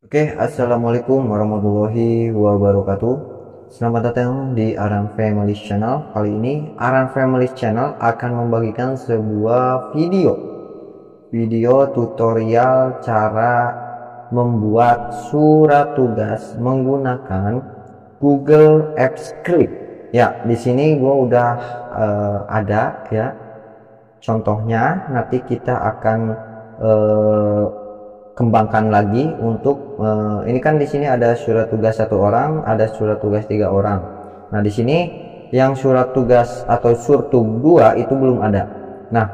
Oke, assalamualaikum warahmatullahi wabarakatuh. Selamat datang di Aran Family Channel. Kali ini Aran Family Channel akan membagikan sebuah video tutorial cara membuat surat tugas menggunakan Google Apps Script. Ya, di sini gue udah ada ya contohnya. Nanti kita akan kembangkan lagi untuk ini kan di sini ada surat tugas satu orang, ada surat tugas 3 orang. Nah, di sini yang surat tugas atau surtug 2 itu belum ada. Nah,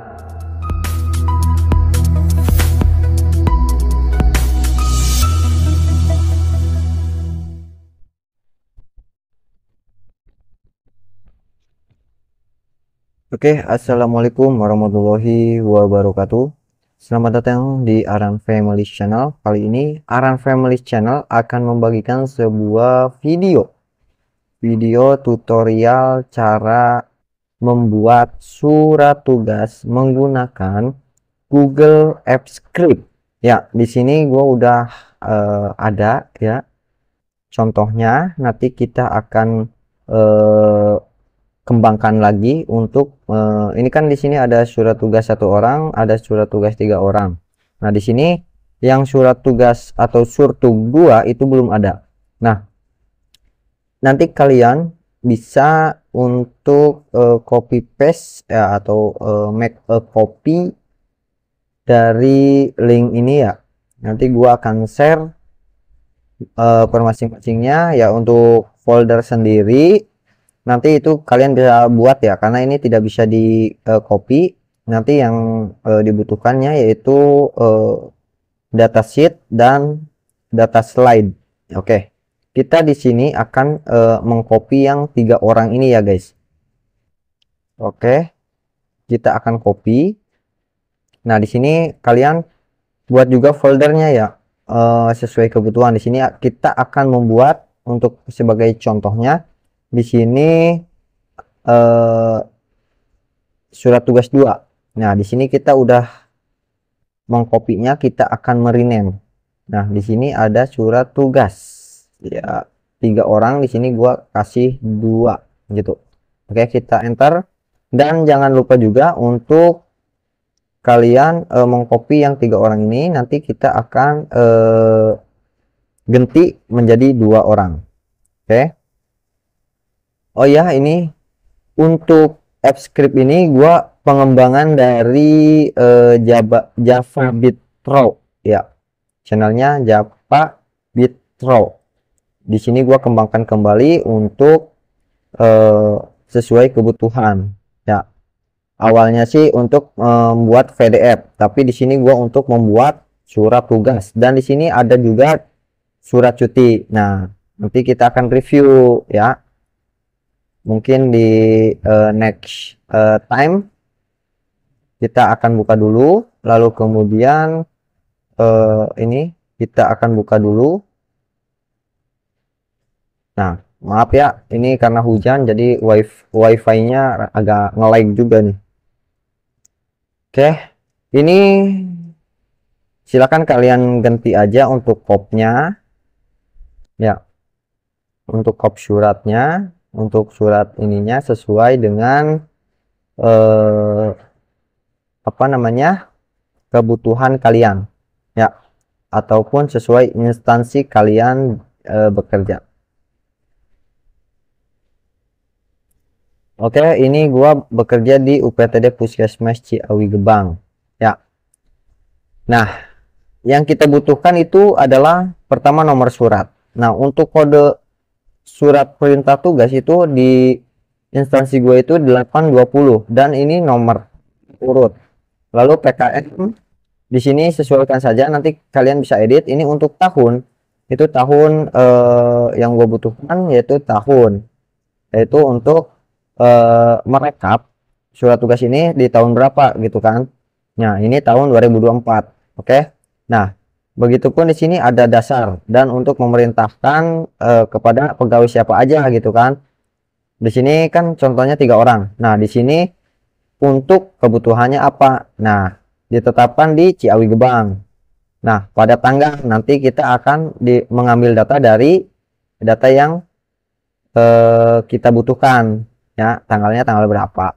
oke, assalamualaikum warahmatullahi wabarakatuh. Selamat datang di Aran Family Channel. Kali ini Aran Family Channel akan membagikan sebuah video tutorial cara membuat surat tugas menggunakan Google Apps Script. Ya, di sini gue udah ada ya contohnya. Nanti kita akan kembangkan lagi untuk ini kan di sini ada surat tugas 1 orang, ada surat tugas 3 orang. Nah, di sini yang surat tugas atau surtug 2 itu belum ada. Nah, nanti kalian bisa untuk copy paste ya, atau make a copy dari link ini ya. Nanti gua akan share per masing-masingnya ya. Untuk folder sendiri nanti itu kalian bisa buat ya, karena ini tidak bisa di copy. Nanti yang dibutuhkannya yaitu datasheet dan data slide. Oke, kita di sini akan mengcopy yang 3 orang ini ya guys. Oke, kita akan copy. Nah, di sini kalian buat juga foldernya ya, sesuai kebutuhan. Di sini kita akan membuat untuk sebagai contohnya di sini surat tugas 2. Nah, di sini kita udah mengkopinya, kita akan merename. Nah, di sini ada surat tugas ya 3 orang, di sini gua kasih 2 gitu. Oke, kita enter. Dan jangan lupa juga untuk kalian mengcopy yang 3 orang ini. Nanti kita akan ganti menjadi 2 orang. Oke. Oh ya, ini untuk Apps Script ini gua pengembangan dari Java Bitro ya. Channelnya Java Bitro. Di sini gua kembangkan kembali untuk sesuai kebutuhan ya. Awalnya sih untuk membuat PDF, tapi di sini gua untuk membuat surat tugas, dan di sini ada juga surat cuti. Nah, nanti kita akan review ya, mungkin di next time. Kita akan buka dulu, lalu kemudian ini kita akan buka dulu. Nah, maaf ya, ini karena hujan jadi wifi-nya agak nge-lag juga nih. Oke, ini silakan kalian ganti aja untuk kopnya ya, untuk kop suratnya, untuk surat ininya sesuai dengan apa namanya, kebutuhan kalian ya, ataupun sesuai instansi kalian bekerja. Oke, ini gua bekerja di UPTD Puskesmas Ciawi Gebang ya. Nah, yang kita butuhkan itu adalah pertama nomor surat. Nah, untuk kode surat perintah tugas itu di instansi gue itu 820, dan ini nomor urut. Lalu PKM di sini sesuaikan saja, nanti kalian bisa edit. Ini untuk tahun, itu tahun yang gue butuhkan yaitu tahun, yaitu untuk merekap surat tugas ini di tahun berapa gitu kan. Nah, ini tahun 2024. Oke. Nah, begitupun di sini ada dasar dan untuk memerintahkan kepada pegawai siapa aja gitu kan. Di sini kan contohnya 3 orang. Nah, di sini untuk kebutuhannya apa? Nah, ditetapkan di Ciawi Gebang. Nah, pada tanggal nanti kita akan mengambil data dari data yang kita butuhkan, ya, tanggalnya tanggal berapa.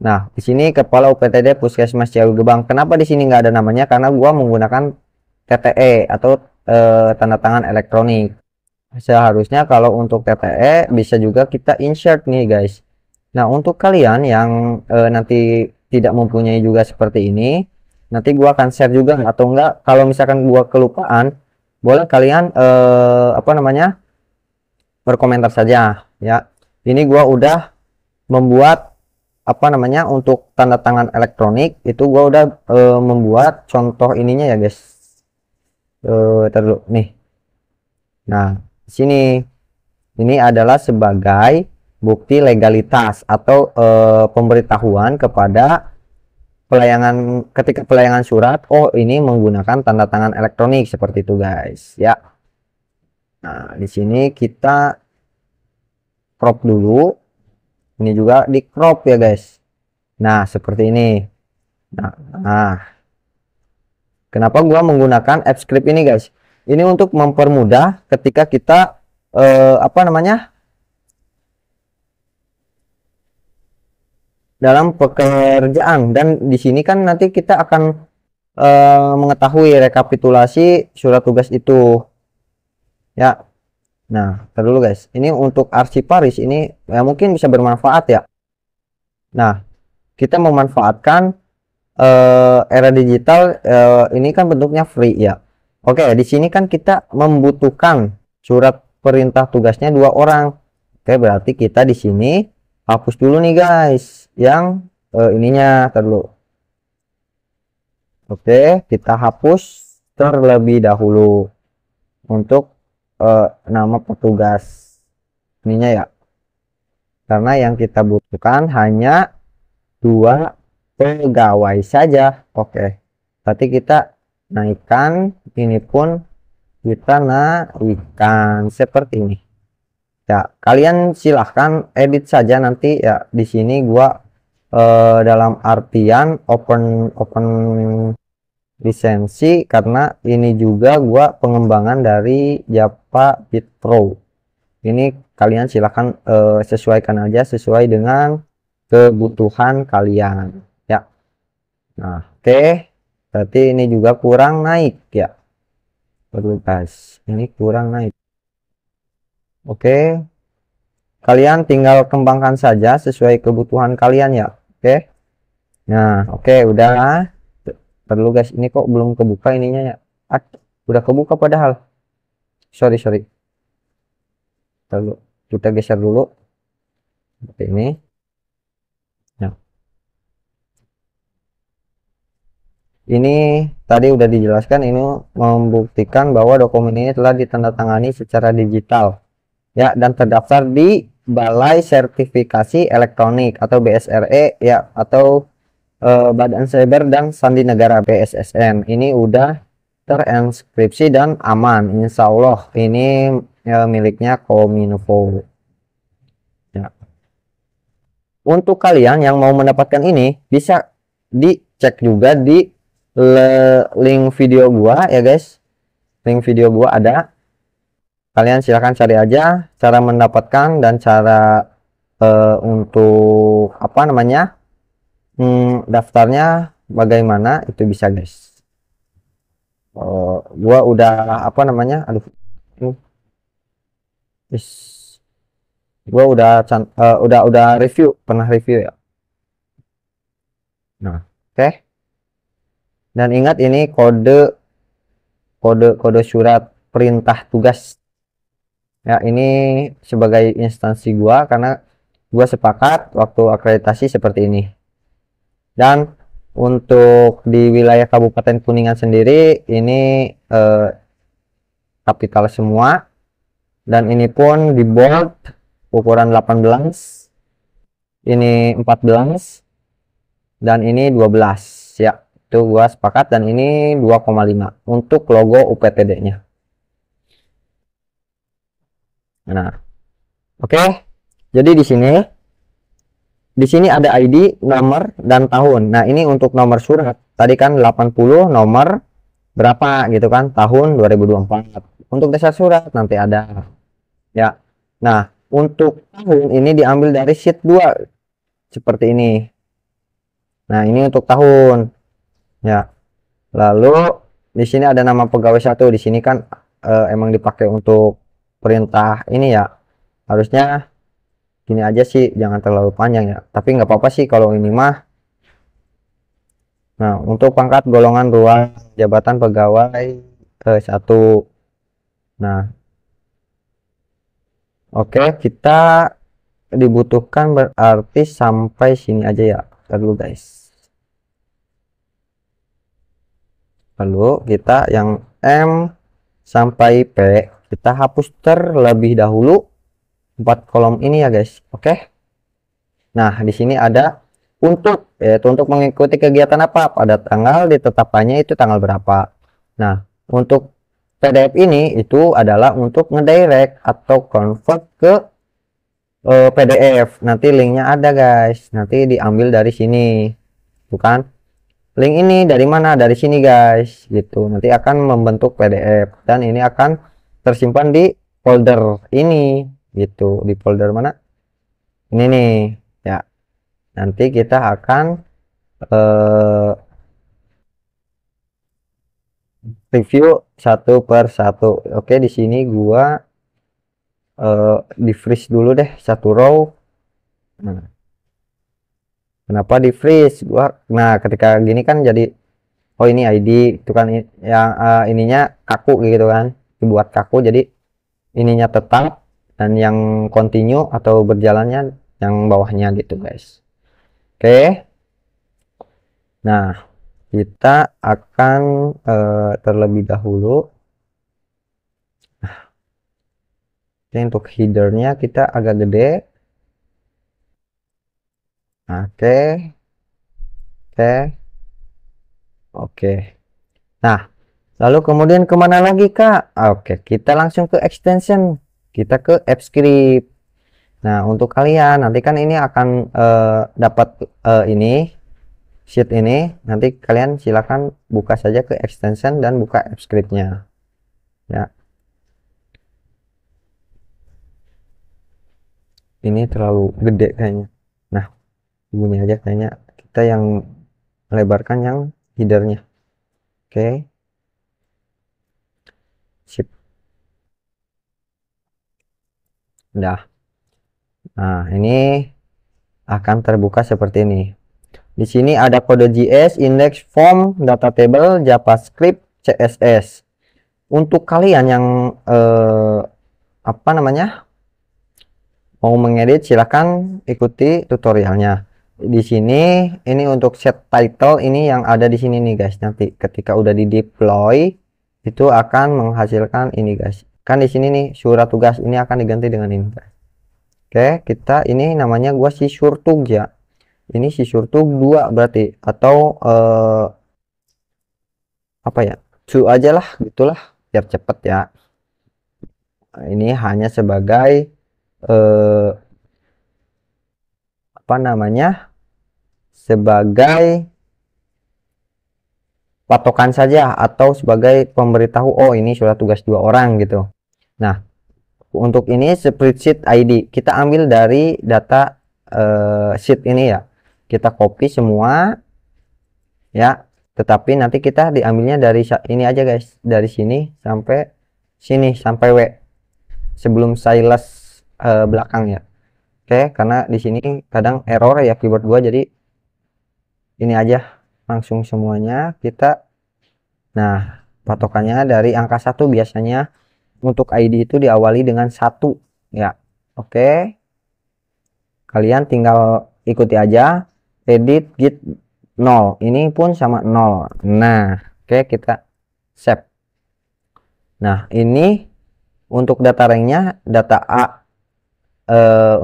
Nah, di sini Kepala UPTD Puskesmas Ciawi Gebang. Kenapa di sini nggak ada namanya? Karena gua menggunakan TTE atau tanda tangan elektronik. Seharusnya kalau untuk TTE bisa juga kita insert nih guys. Nah, untuk kalian yang nanti tidak mempunyai juga seperti ini, nanti gua akan share juga, atau enggak kalau misalkan gua kelupaan, boleh kalian apa namanya, berkomentar saja ya. Ini gua udah membuat apa namanya, untuk tanda tangan elektronik itu gua udah membuat contoh ininya ya guys. Terus nih. Nah, di sini ini adalah sebagai bukti legalitas atau pemberitahuan kepada pelayanan, ketika pelayanan surat, oh ini menggunakan tanda tangan elektronik seperti itu guys ya. Nah, di sini kita crop dulu. Ini juga di crop ya guys. Nah, seperti ini. Nah, kenapa gua menggunakan AppScript ini guys? Ini untuk mempermudah ketika kita apa namanya, dalam pekerjaan. Dan di sini kan nanti kita akan mengetahui rekapitulasi surat tugas itu ya. Nah, dulu guys, ini untuk arsiparis ini ya mungkin bisa bermanfaat ya. Nah, kita memanfaatkan era digital, ini kan bentuknya free ya. Oke, di sini kan kita membutuhkan surat perintah tugasnya 2 orang. Oke, berarti kita di sini hapus dulu nih guys yang ininya dulu. Oke, kita hapus terlebih dahulu untuk nama petugas ininya ya, karena yang kita butuhkan hanya 2 pegawai saja. Oke, berarti kita naikkan, ini pun kita naikkan seperti ini ya. Kalian silahkan edit saja nanti ya. Di sini gua dalam artian open lisensi, karena ini juga gua pengembangan dari Java Bit Pro. Ini kalian silahkan sesuaikan aja sesuai dengan kebutuhan kalian ya. Nah, oke, berarti ini juga kurang naik ya. Guys, ini kurang naik. Oke, kalian tinggal kembangkan saja sesuai kebutuhan kalian ya. Oke, nah oke, udah. Perlu guys, ini kok belum kebuka ininya ya. Udah kebuka padahal. Sorry. Lalu kita geser dulu seperti ini. Nah, ini tadi udah dijelaskan, ini membuktikan bahwa dokumen ini telah ditandatangani secara digital ya, dan terdaftar di Balai Sertifikasi Elektronik atau BSRE ya, atau Badan Cyber dan Sandi Negara BSSN. Ini udah terinskripsi dan aman, insya Allah. Ini miliknya Kominfo ya. Untuk kalian yang mau mendapatkan ini bisa dicek juga di link video gua ya guys. Link video gua ada, kalian silahkan cari aja cara mendapatkan dan cara untuk apa namanya, daftarnya bagaimana, itu bisa guys. Gua udah apa namanya, aduh, gua udah review, pernah review ya. Nah, oke. Dan ingat, ini kode surat perintah tugas ya. Ini sebagai instansi gua, karena gua sepakat waktu akreditasi seperti ini. Dan untuk di wilayah Kabupaten Kuningan sendiri ini kapital semua, dan ini pun di bold ukuran 18, ini 14, dan ini 12 ya. Itu gua sepakat, dan ini 2,5 untuk logo UPTD nya. Nah, oke. Jadi di sini ada ID, nomor, dan tahun. Nah, ini untuk nomor surat. Tadi kan 80 nomor, berapa gitu kan, tahun 2024. Untuk dasar surat nanti ada ya. Nah, untuk tahun ini diambil dari sheet 2 seperti ini. Nah, ini untuk tahun ya. Lalu di sini ada nama pegawai satu. Di sini kan emang dipakai untuk perintah ini ya. Harusnya gini aja sih, jangan terlalu panjang ya. Tapi nggak apa-apa sih kalau ini mah. Nah, untuk pangkat golongan ruang jabatan pegawai satu. Nah, oke, kita dibutuhkan berarti sampai sini aja ya dulu guys. Lalu kita yang M sampai P kita hapus terlebih dahulu 4 kolom ini ya guys. Oke. Nah, di sini ada untuk, yaitu untuk mengikuti kegiatan apa pada tanggal ditetapkannya itu tanggal berapa. Nah, untuk PDF ini itu adalah untuk ngedirect atau convert ke PDF. Nanti linknya ada guys, nanti diambil dari sini, bukan link ini dari mana, dari sini guys gitu. Nanti akan membentuk PDF dan ini akan tersimpan di folder ini gitu, di folder mana ini nih ya. Nanti kita akan review satu per satu. Oke, di sini gua di freeze dulu deh satu row. Nah, kenapa di freeze gua? Nah, ketika gini kan jadi oh ini ID itu kan yang ininya kaku gitu kan, dibuat kaku jadi ininya tetap dan yang continue atau berjalannya yang bawahnya gitu guys. Oke. Nah, kita akan terlebih dahulu untuk headernya kita agak gede. Oke. Oke. Oke. Nah, lalu kemudian kemana lagi Kak? Oke, kita langsung ke extension, kita ke AppScript. Nah, untuk kalian nanti kan ini akan dapat ini sheet ini, nanti kalian silakan buka saja ke extension dan buka AppScript-nya ya. Ini terlalu gede kayaknya. Nah, begini aja kayaknya, kita yang lebarkan yang headernya. Oke, sip. Udah. Nah, ini akan terbuka seperti ini. Di sini ada kode JS, index, form, data table, JavaScript, CSS. Untuk kalian yang apa namanya, mau mengedit, silahkan ikuti tutorialnya. Di sini ini untuk set title ini yang ada di sini nih guys. Nanti ketika udah di deploy itu akan menghasilkan ini guys. Kan di sini nih surat tugas ini akan diganti dengan ini guys. Oke, kita ini namanya gua si surtug ya. Ini si surtug 2 berarti atau apa ya? Su aja lah gitulah biar cepet ya. Ini hanya sebagai apa namanya? Sebagai patokan saja atau sebagai pemberitahu oh ini surat tugas 2 orang gitu. Nah, untuk ini spreadsheet ID kita ambil dari data sheet ini ya, kita copy semua ya, tetapi nanti kita diambilnya dari ini aja guys, dari sini sampai W sebelum silas belakang ya. Oke, karena di sini kadang error ya keyboard gua, jadi ini aja langsung semuanya kita. Nah, patokannya dari angka 1 biasanya untuk ID itu diawali dengan 1 ya. Oke, kalian tinggal ikuti aja, edit git 0 ini pun sama 0. Nah, oke, kita save. Nah, ini untuk data ranknya data A,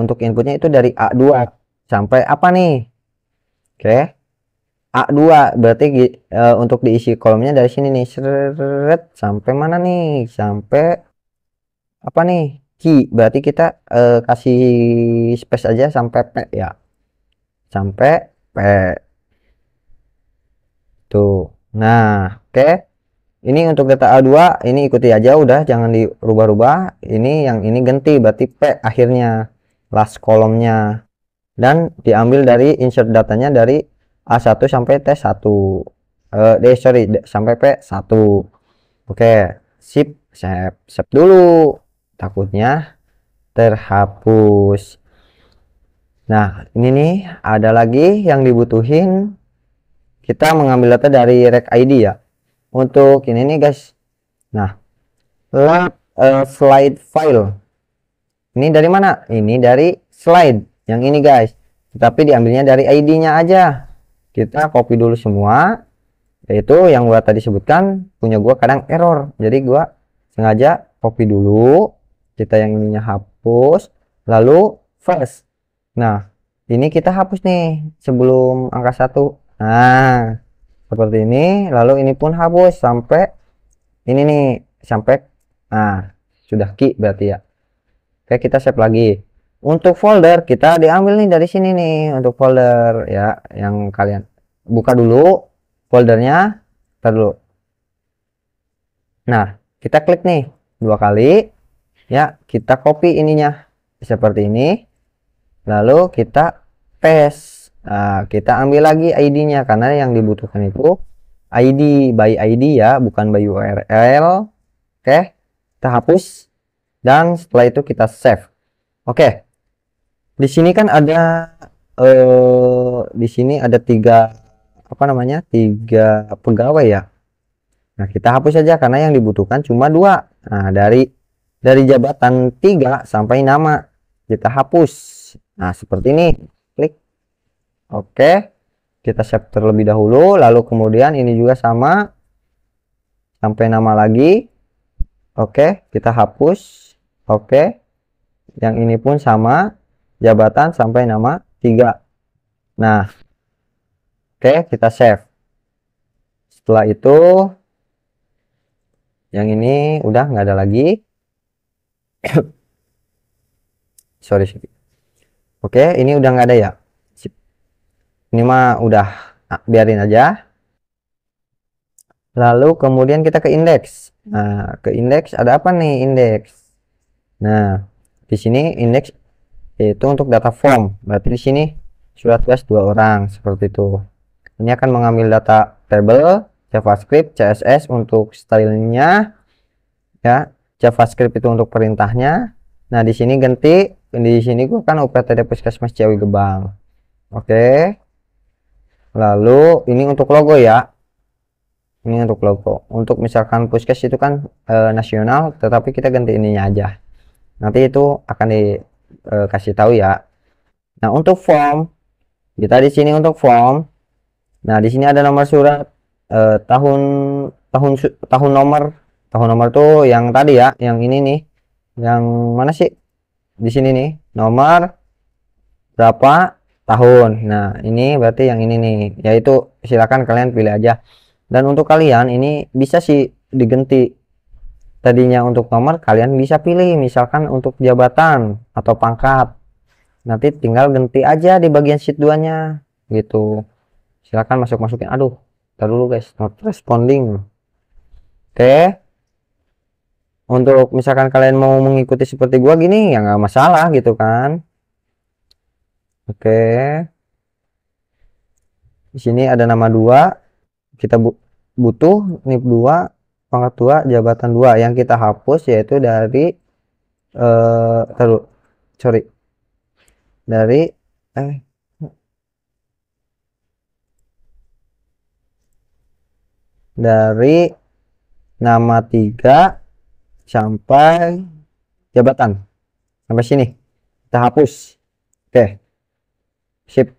untuk inputnya itu dari A2 sampai apa nih? Oke, A2 berarti untuk diisi kolomnya dari sini nih, seret, sampai mana nih, sampai apa nih, key, berarti kita kasih space aja sampai P ya, sampai P tuh. Nah, oke, Ini untuk data A2 ini ikuti aja udah, jangan dirubah-rubah. Ini yang ini ganti berarti P akhirnya last kolomnya, dan diambil dari insert datanya dari A1 sampai T1 sorry sampai P1. Oke, sip, save dulu, takutnya terhapus. Nah, ini nih ada lagi yang dibutuhin, kita mengambil data dari rec ID ya. Untuk ini nih guys, nah slide file ini dari mana? Ini dari slide yang ini guys, tapi diambilnya dari ID-nya aja. Kita copy dulu semua, yaitu yang gua tadi sebutkan, punya gua kadang error, jadi gua sengaja copy dulu, kita yang ininya hapus, lalu first. Nah, ini kita hapus nih sebelum angka 1. Nah, seperti ini, lalu ini pun hapus sampai ini nih, sampai sudah key berarti ya. Oke, kita save lagi. Untuk folder kita diambil nih dari sini nih, untuk folder ya, yang kalian buka dulu foldernya, dulu. Nah, kita klik nih 2 kali ya, kita copy ininya seperti ini, lalu kita paste. Nah, kita ambil lagi ID-nya karena yang dibutuhkan itu ID, by ID ya, bukan by URL. Oke, kita hapus dan setelah itu kita save. Oke, di sini kan ada di sini ada 3 pegawai ya. Nah, kita hapus saja karena yang dibutuhkan cuma 2. Nah, dari jabatan 3 sampai nama kita hapus. Nah, seperti ini, klik. Oke, kita save terlebih dahulu, lalu kemudian ini juga sama sampai nama lagi. Oke, kita hapus. Oke, yang ini pun sama, jabatan sampai nama 3. Nah, oke, kita save. Setelah itu yang ini udah nggak ada lagi. sorry. Oke, ini udah nggak ada ya. Ini mah udah, biarin aja. Lalu kemudian kita ke indeks. Nah, ke indeks ada apa nih indeks? Nah, di sini indeks yaitu untuk data form. Berarti di sini surat tugas 2 orang seperti itu. Ini akan mengambil data table, JavaScript, CSS untuk stylenya ya. JavaScript itu untuk perintahnya. Nah, di sini ganti, di sini gua kan UPTD Puskesmas Ciawi Gebang. Oke. Lalu ini untuk logo ya. Ini untuk logo. Untuk misalkan Puskes itu kan nasional, tetapi kita ganti ininya aja. Nanti itu akan dikasih tahu ya. Nah, untuk form kita di sini untuk form. Nah, di sini ada nomor surat, tahun nomor tuh yang tadi ya, yang ini nih. Yang mana sih? Di sini nih, nomor berapa tahun. Nah, ini berarti yang ini nih, yaitu silakan kalian pilih aja. Dan untuk kalian ini bisa sih diganti. Tadinya untuk nomor kalian bisa pilih misalkan untuk jabatan atau pangkat. Nanti tinggal ganti aja di bagian sheet 2-nya gitu. Silakan masukin. Aduh, tar dulu guys, not responding. Oke. Untuk misalkan kalian mau mengikuti seperti gua gini ya nggak masalah gitu kan. Oke. Di sini ada nama 2. Kita butuh NIP 2, pangkat 2, jabatan 2 yang kita hapus yaitu dari dari nama 3 sampai jabatan sampai sini kita hapus. Oke, sip,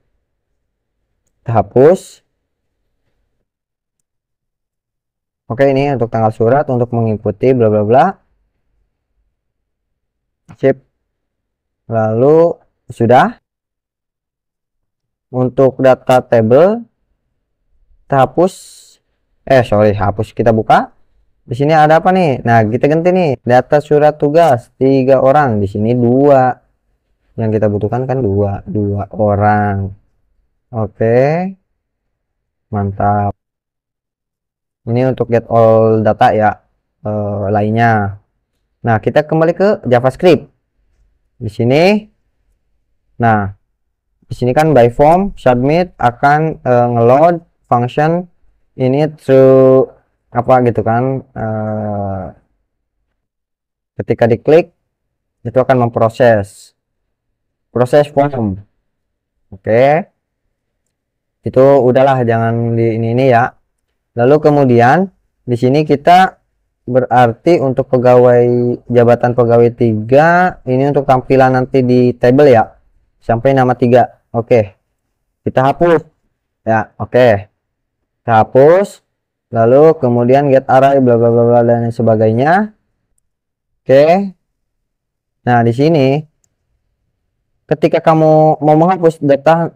kita hapus. Oke, ini untuk tanggal surat untuk mengikuti bla bla bla. Sip. Lalu sudah. Untuk data table kita hapus. Hapus, kita buka. Di sini ada apa nih? Nah, kita ganti nih data surat tugas 3 orang, di sini 2. Yang kita butuhkan kan 2 orang. Oke. Mantap. Ini untuk get all data ya, lainnya. Nah, kita kembali ke JavaScript. Di sini, nah, di sini kan by form submit akan ngeload function ini through apa gitu kan. Ketika diklik itu akan memproses form. Oke, itu udahlah, jangan di ini ya. Lalu kemudian di sini kita berarti untuk pegawai jabatan pegawai 3 ini untuk tampilan nanti di table ya, sampai nama 3. Oke, kita hapus ya. Oke, kita hapus. Lalu kemudian get array bla bla bla bla dan sebagainya. Oke, nah di sini ketika kamu mau menghapus data,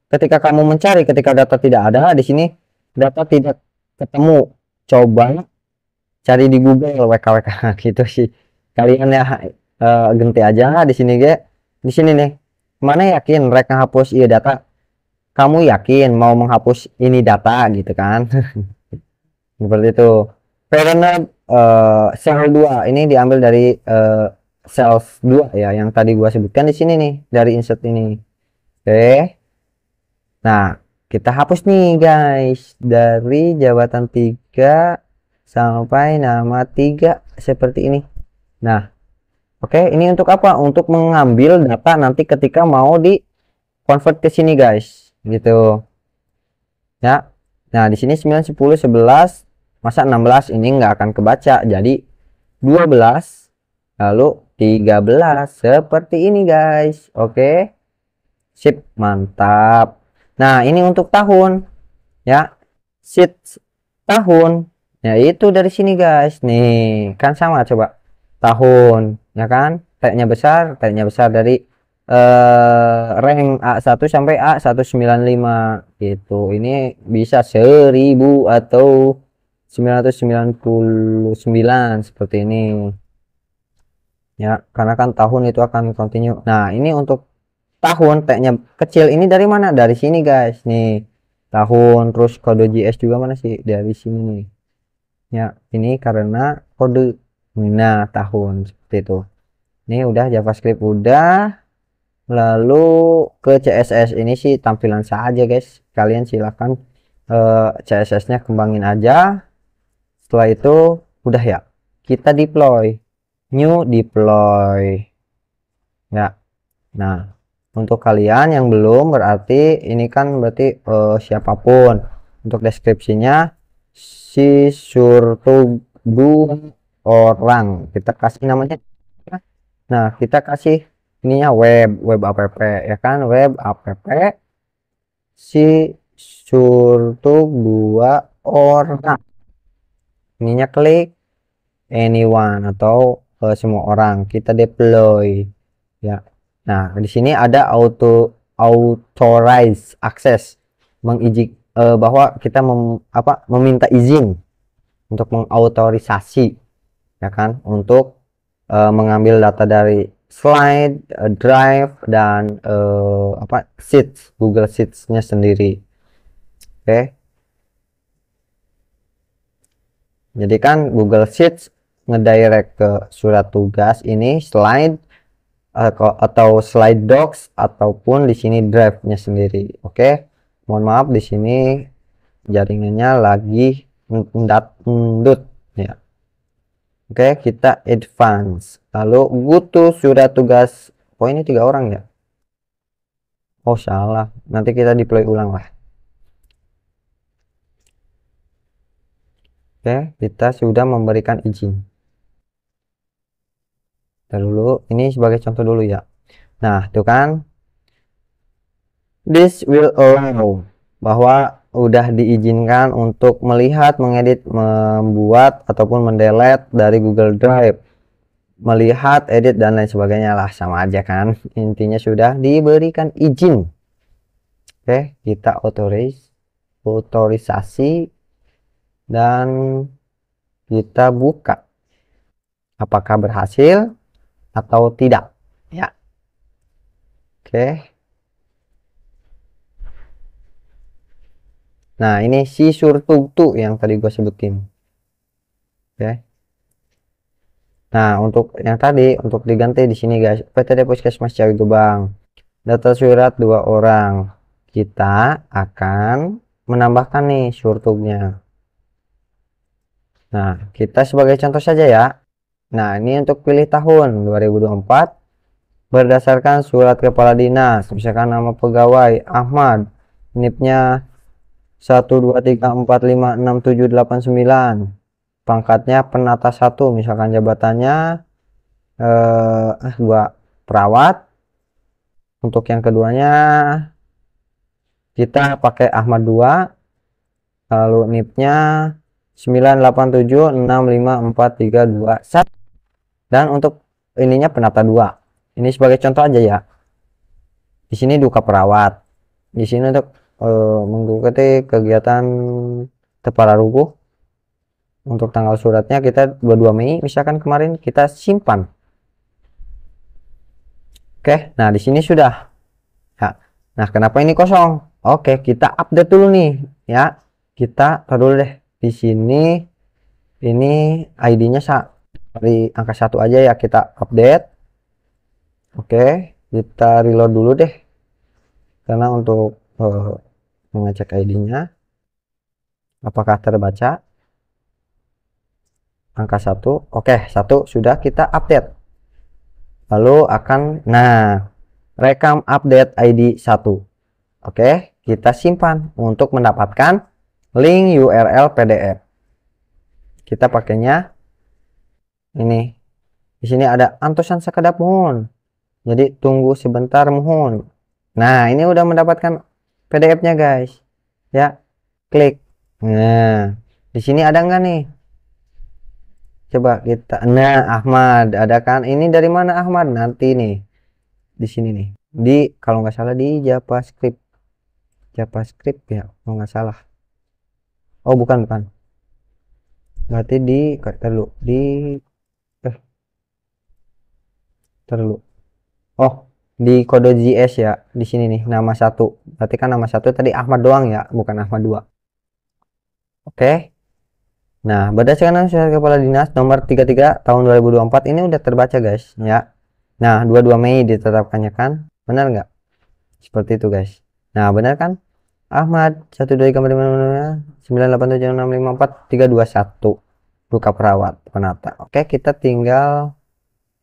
ketika kamu mencari, ketika data tidak ada di sini, data tidak ketemu, coba cari di Google WKWK gitu sih kalian ya. Ganti aja di sini di sini nih, mana yakin mereka hapus iya data, kamu yakin mau menghapus ini data gitu kan. Seperti itu. Karena sel 2 ini diambil dari self 2 ya, yang tadi gua sebutkan di sini nih, dari insert ini. Oke, nah kita hapus nih guys, dari jabatan 3 sampai nama 3 seperti ini. Nah, oke, ini untuk apa? Untuk mengambil data nanti ketika mau di convert ke sini guys, gitu ya. Nah, di sini 9, 10, 11, masa 16 ini nggak akan kebaca, jadi 12 lalu 13 seperti ini guys. Oke, sip, mantap. Nah, ini untuk tahun ya, sheet tahun, yaitu dari sini guys nih, kan sama, coba tahun ya kan, tagnya besar dari rank A1 sampai A195 gitu. Ini bisa 1000 atau 999 seperti ini ya, karena kan tahun itu akan continue. Nah, ini untuk tahun tagnya kecil ini dari mana? Dari sini guys nih, tahun. Terus kode JS juga mana sih? Dari sini nih ya, ini karena kode. Nah, tahun seperti itu. Ini udah JavaScript udah. Lalu ke CSS ini sih tampilan saja guys, kalian silahkan CSS nya kembangin aja. Setelah itu udah ya, kita deploy, new deploy ya. Nah, untuk kalian yang belum, berarti ini kan berarti siapapun, untuk deskripsinya si surtu 2 orang, kita kasih namanya. Nah, kita kasih ininya web app ya kan, web app si surtu 2 orang, ininya klik anyone atau semua orang, kita deploy ya. Nah, di sini ada authorize access, mengizin bahwa kita meminta izin untuk mengautorisasi ya kan, untuk mengambil data dari slide, drive, dan sheets, Google Sheets-nya sendiri. Oke, jadi kan Google Sheets ngedirect ke surat tugas ini, slide atau slide docs, ataupun di sini drive-nya sendiri. Oke, mohon maaf di sini jaringannya lagi ndut ya. Oke, kita advance, lalu butuh surat tugas. Oh, ini 3 orang ya. Oh, salah, nanti kita deploy ulang lah. Oke, kita sudah memberikan izin. Kita dulu, ini sebagai contoh dulu ya. Nah, itu kan this will allow, bahwa udah diizinkan untuk melihat, mengedit, membuat ataupun mendelete dari Google Drive, melihat, edit, dan lain sebagainya lah, sama aja kan, intinya sudah diberikan izin. Oke, kita otorisasi dan kita buka apakah berhasil atau tidak ya. Oke, Nah, ini si surtug tuh yang tadi gue sebutin. Oke. Nah, untuk yang tadi untuk diganti di sini guys, PTD Puskesmas Ciawi Gebang. Data surat 2 orang. Kita akan menambahkan nih surtugnya. Nah, kita sebagai contoh saja ya. Nah, ini untuk pilih tahun 2024 berdasarkan surat kepala dinas, misalkan nama pegawai Ahmad, NIP-nya 123456789, pangkatnya penata 1, misalkan jabatannya gua perawat. Untuk yang keduanya kita pakai Ahmad 2, lalu NIP-nya 987654321, dan untuk ininya penata 2. Ini sebagai contoh aja ya. Di sini duka perawat. Di sini untuk mengikuti kegiatan Tepararugu. Untuk tanggal suratnya kita 22 Mei misalkan kemarin kita simpan. Oke, nah di sini sudah. Ya. Nah, kenapa ini kosong? Oke, kita update dulu nih ya. Kita taruh dulu deh di sini. Ini ID-nya dari angka 1 aja ya, kita update. Oke, kita reload dulu deh. Karena untuk mengecek ID-nya apakah terbaca. Angka 1. Oke, 1 sudah kita update. Lalu akan rekam update ID 1. Oke, kita simpan untuk mendapatkan link URL PDF. Kita pakainya ini. Di sini ada antosan sakedap mohon. Jadi tunggu sebentar mohon. Nah, ini udah mendapatkan PDF-nya guys. Ya, klik. Nah, di sini ada nggak nih? Coba kita. Nah, Ahmad ada kan? Ini dari mana Ahmad? Nanti nih di sini nih. Kalau nggak salah di JavaScript. JavaScript ya, kalau nggak salah. Oh, bukan. Berarti terlalu. Oh, di kode JS ya. Di sini nih nama 1. Berarti kan nama 1 tadi Ahmad doang ya, bukan Ahmad 2. Oke. Nah, berdasarkan surat kepala dinas nomor 33 tahun 2024 ini udah terbaca guys ya. Nah, 22 Mei ditetapkannya kan? Benar nggak? Seperti itu guys. Nah, benar kan? Ahmad 123,987654321 buka perawat penata. Oke,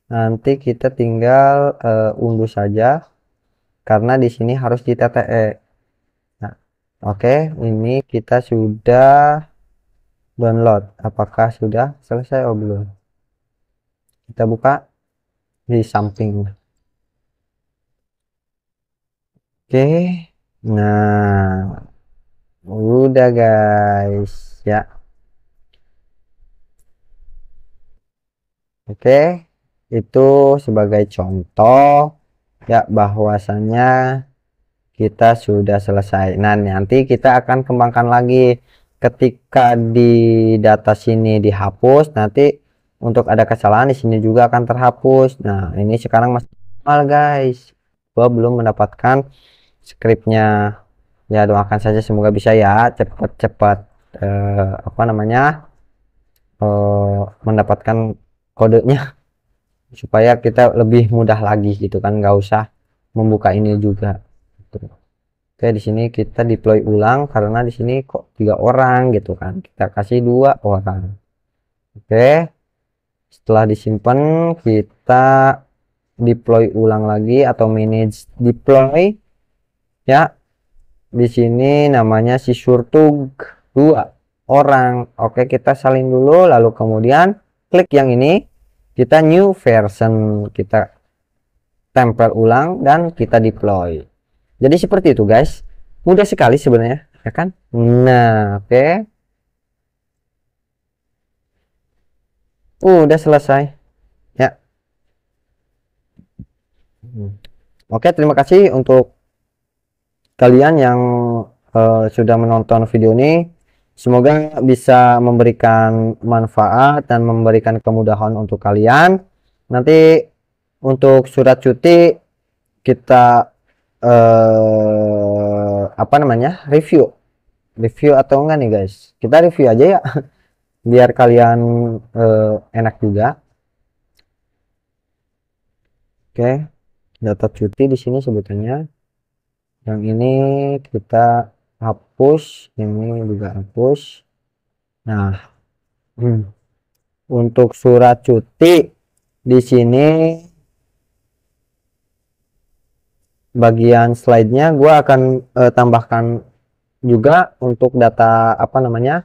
nanti kita tinggal unduh saja karena di sini harus di TTE. Nah, oke, ini kita sudah download. Apakah sudah selesai? Oh, belum. Kita buka di samping. Oke, nah udah guys ya. Oke, itu sebagai contoh ya bahwasannya kita sudah selesai. Nah, nanti kita akan kembangkan lagi ketika di data sini dihapus, nanti untuk ada kesalahan di sini juga akan terhapus. Nah, ini sekarang masih normal guys. Gua belum mendapatkan skripnya. Ya, doakan saja semoga bisa ya cepat-cepat apa namanya? Mendapatkan kodenya supaya kita lebih mudah lagi gitu kan, nggak usah membuka ini juga gitu. Oke, di sini kita deploy ulang karena di sini kok 3 orang gitu kan, kita kasih 2 orang. Oke, setelah disimpan kita deploy ulang lagi atau manage deploy ya. Di sini namanya si surtug 2 orang. Oke, kita salin dulu lalu kemudian klik yang ini, kita new version, kita tempel ulang dan kita deploy. Jadi seperti itu guys, mudah sekali sebenarnya ya kan. Nah, oke. Udah selesai ya. Oke, terima kasih untuk kalian yang sudah menonton video ini. Semoga bisa memberikan manfaat dan memberikan kemudahan untuk kalian. Nanti untuk surat cuti kita apa namanya review review atau enggak nih guys? Kita review aja ya biar kalian enak juga. Oke, data cuti di sini sebutannya. Yang ini kita hapus, ini juga hapus. Nah, untuk surat cuti di sini bagian slide-nya gua akan tambahkan juga untuk data apa namanya?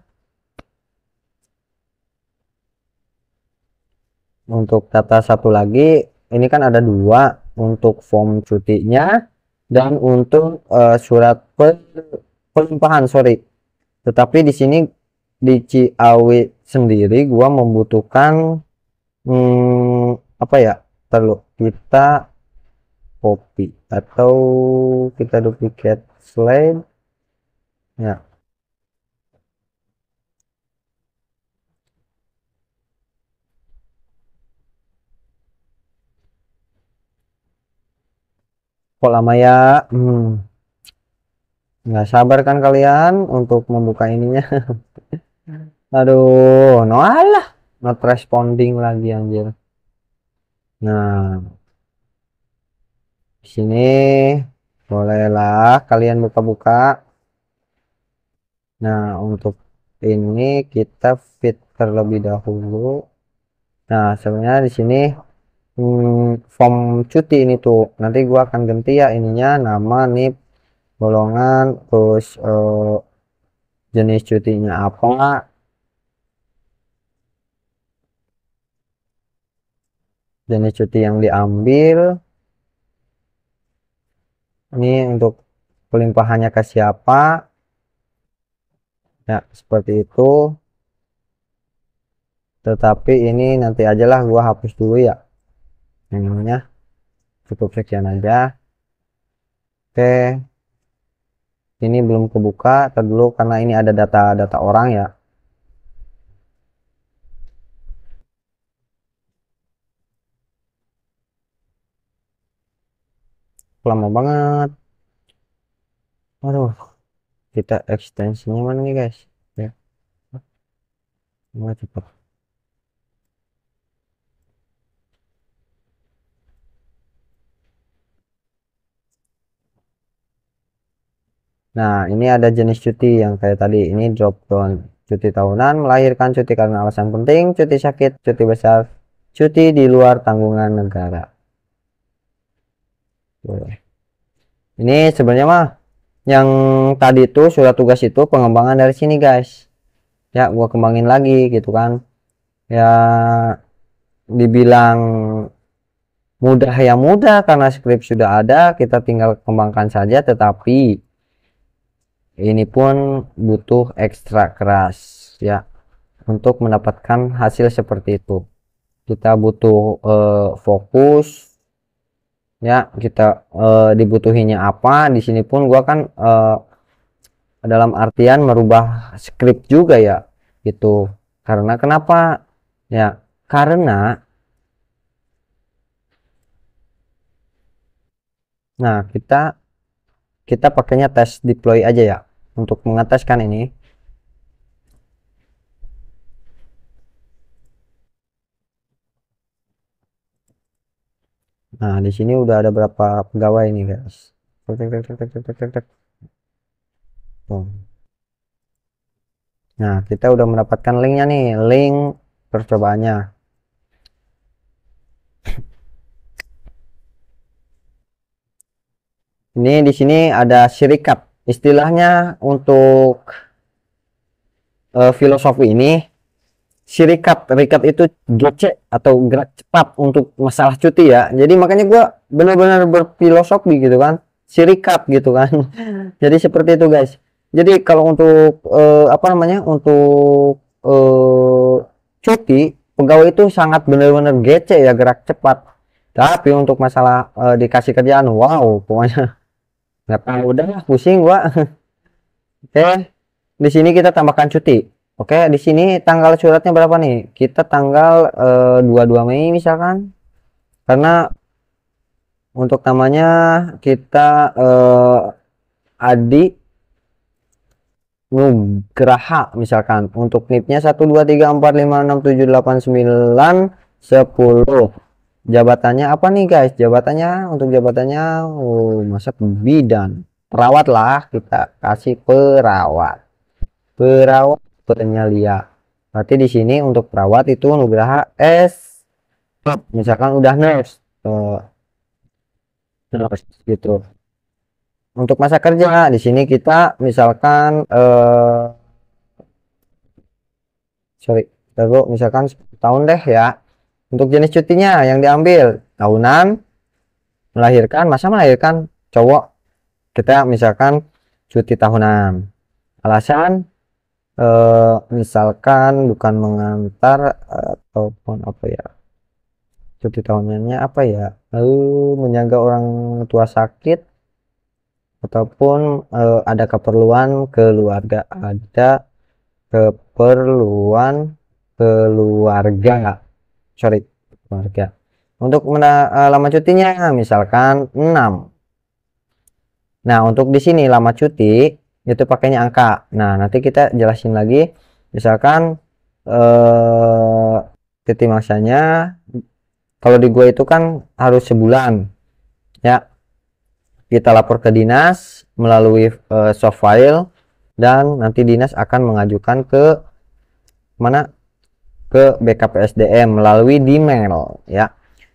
Untuk data satu lagi, ini kan ada dua untuk form cutinya dan untuk surat pelimpahan, sorry. Tetapi di sini di Ciawi sendiri gua membutuhkan apa ya? Perlu kita copy atau kita duplicate slide ya. Kok lama ya? Nggak sabar kan kalian untuk membuka ininya. Aduh, no alah, not responding lagi anjir. Nah, di sini bolehlah kalian buka-buka. Nah, untuk ini kita fit terlebih dahulu. Nah, sebenarnya di sini form cuti ini tuh nanti gua akan ganti ya ininya, nama, NIP, golongan, terus jenis cutinya apa, jenis cuti yang diambil, ini untuk pelimpahannya ke siapa ya, seperti itu. Tetapi ini nanti ajalah gua hapus dulu ya yang namanya, cukup sekian aja. Oke, ini belum kebuka dulu karena ini ada data-data orang ya. Lama banget. Aduh, kita ekstensinya mana nih guys ya, mau cepet. Nah, ini ada jenis cuti yang kayak tadi. Ini drop down. Cuti tahunan, melahirkan, cuti karena alasan penting, cuti sakit, cuti besar, cuti di luar tanggungan negara. Boleh. Ini sebenarnya mah yang tadi tuh surat tugas itu pengembangan dari sini guys. Ya, gua kembangin lagi gitu kan. Ya, dibilang mudah ya mudah karena skrip sudah ada, kita tinggal kembangkan saja. Tetapi ini pun butuh ekstra keras ya untuk mendapatkan hasil seperti itu. Kita butuh fokus ya, kita dibutuhinya apa di sini pun gua kan dalam artian merubah skrip juga ya gitu. Karena kenapa ya, karena nah kita pakainya tes deploy aja ya untuk mengeteskan ini. Nah, di sini udah ada berapa pegawai nih guys. Tuh. Nah, kita udah mendapatkan linknya nih, link percobaannya. Ini di sini ada syirikat. Istilahnya untuk filosofi ini, syirikat itu GC atau gerak cepat untuk masalah cuti ya. Jadi makanya gue benar-benar berfilosofi gitu kan, syirikat gitu kan. Jadi seperti itu guys. Jadi kalau untuk apa namanya, untuk cuti pegawai itu sangat benar-benar GC ya, gerak cepat. Tapi untuk masalah dikasih kerjaan, wow, pokoknya nggak tahu, udah pusing gua. Oke, di sini kita tambahkan cuti. Oke, di sini tanggal suratnya berapa nih? Kita tanggal 22 Mei misalkan. Karena untuk namanya kita Adi Nugraha misalkan. Untuk NIP-nya 12345678910. Jabatannya apa nih guys? Jabatannya, untuk jabatannya masa bidan, perawat lah, kita kasih perawat. Perawat penyelia. Berarti di sini untuk perawat itu Nugraha S. Misalkan udah nurse, nurse gitu. Untuk masa kerja di sini kita misalkan sorry, terus misalkan 10 tahun deh ya. Untuk jenis cutinya yang diambil tahunan, melahirkan, masa melahirkan cowok, kita misalkan cuti tahunan. Alasan misalkan bukan mengantar ataupun apa ya, cuti tahunannya apa ya, menjaga orang tua sakit ataupun ada keperluan keluarga, ada keperluan keluarga, sorry, keluarga. Untuk lama cutinya misalkan 6. Nah, untuk di sini lama cuti itu pakainya angka. Nah, nanti kita jelasin lagi. Misalkan cuti masanya kalau di gue itu kan harus sebulan. Ya, kita lapor ke dinas melalui soft file dan nanti dinas akan mengajukan ke mana? Ke BKPSDM melalui email ya.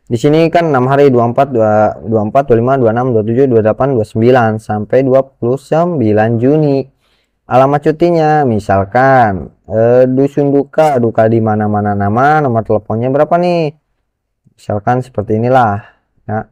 Di sini kan 6 hari 24, 24, 25, 26, 27, 28, 29 sampai 29 Juni. Alamat cutinya misalkan dusun duka, duka di mana-mana, nama, nomor teleponnya berapa nih? Misalkan seperti inilah ya.